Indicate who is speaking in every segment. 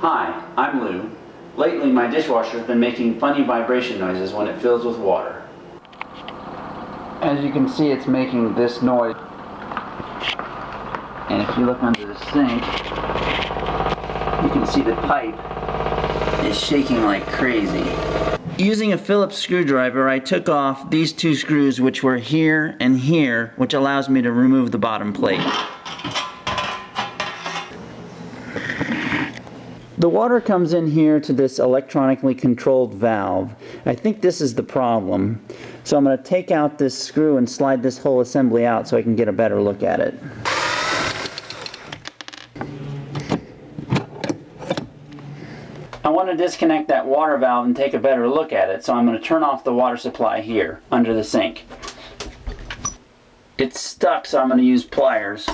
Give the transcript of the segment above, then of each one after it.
Speaker 1: Hi, I'm Lou. Lately my dishwasher has been making funny vibration noises when it fills with water. As you can see, it's making this noise. And if you look under the sink, you can see the pipe is shaking like crazy. Using a Phillips screwdriver, I took off these two screws which were here and here, which allows me to remove the bottom plate. The water comes in here to this electronically controlled valve. I think this is the problem. So I'm going to take out this screw and slide this whole assembly out so I can get a better look at it. I want to disconnect that water valve and take a better look at it, so I'm going to turn off the water supply here under the sink. It's stuck, so I'm going to use pliers.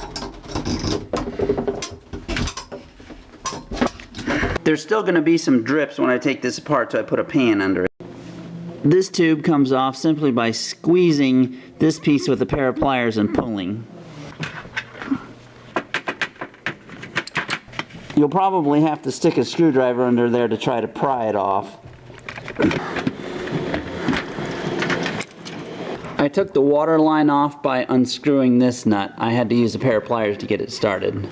Speaker 1: There's still going to be some drips when I take this apart, so I put a pan under it. This tube comes off simply by squeezing this piece with a pair of pliers and pulling. You'll probably have to stick a screwdriver under there to try to pry it off. I took the water line off by unscrewing this nut. I had to use a pair of pliers to get it started.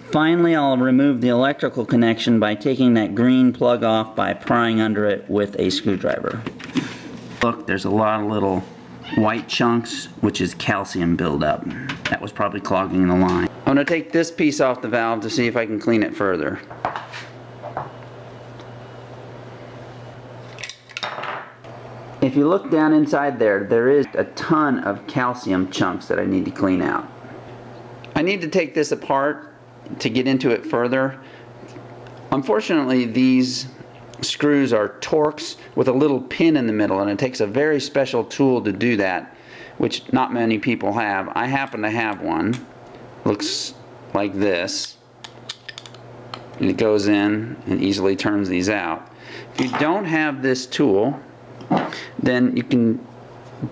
Speaker 1: Finally, I'll remove the electrical connection by taking that green plug off by prying under it with a screwdriver. Look, there's a lot of little white chunks, which is calcium buildup. That was probably clogging the line. I'm going to take this piece off the valve to see if I can clean it further. If you look down inside there, there is a ton of calcium chunks that I need to clean out. I need to take this apart to get into it further. Unfortunately, these screws are Torx with a little pin in the middle, and it takes a very special tool to do that, which not many people have. I happen to have one. Looks like this. And it goes in and easily turns these out. If you don't have this tool, then you can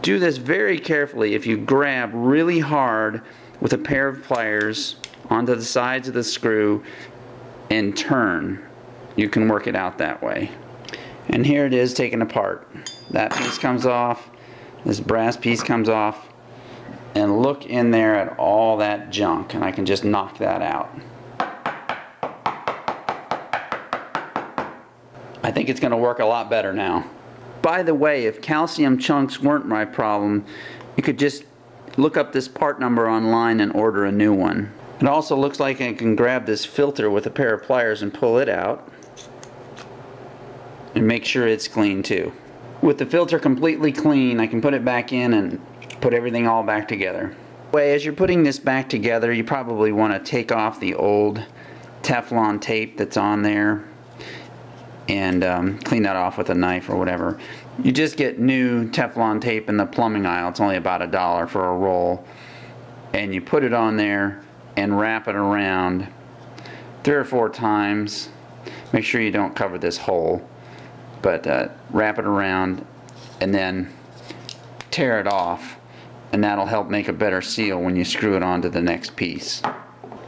Speaker 1: do this very carefully. If you grab really hard with a pair of pliers onto the sides of the screw and turn, you can work it out that way. And here it is taken apart. That piece comes off, this brass piece comes off, and look in there at all that junk, and I can just knock that out. I think it's going to work a lot better now. By the way, if calcium chunks weren't my problem, you could just look up this part number online and order a new one. It also looks like I can grab this filter with a pair of pliers and pull it out and make sure it's clean too. With the filter completely clean, I can put it back in and put everything all back together. As you're putting this back together, you probably want to take off the old Teflon tape that's on there and clean that off with a knife or whatever. You just get new Teflon tape in the plumbing aisle. It's only about $1 for a roll, and you put it on there and wrap it around 3 or 4 times. Make sure you don't cover this hole, but wrap it around and then tear it off, and that'll help make a better seal when you screw it onto the next piece.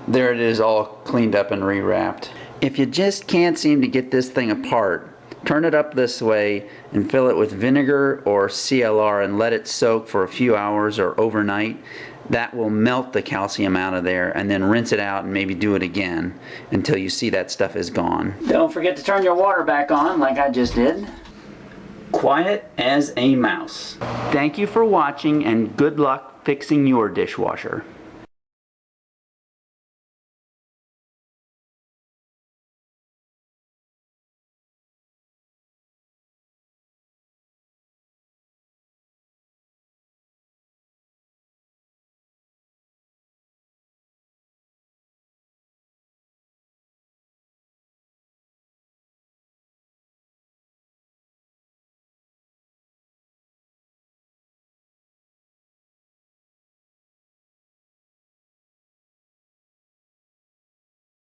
Speaker 1: There it is, all cleaned up and rewrapped. If you just can't seem to get this thing apart, turn it up this way and fill it with vinegar or CLR and let it soak for a few hours or overnight. That will melt the calcium out of there, and then rinse it out and maybe do it again until you see that stuff is gone. Don't forget to turn your water back on like I just did. Quiet as a mouse. Thank you for watching, and good luck fixing your dishwasher.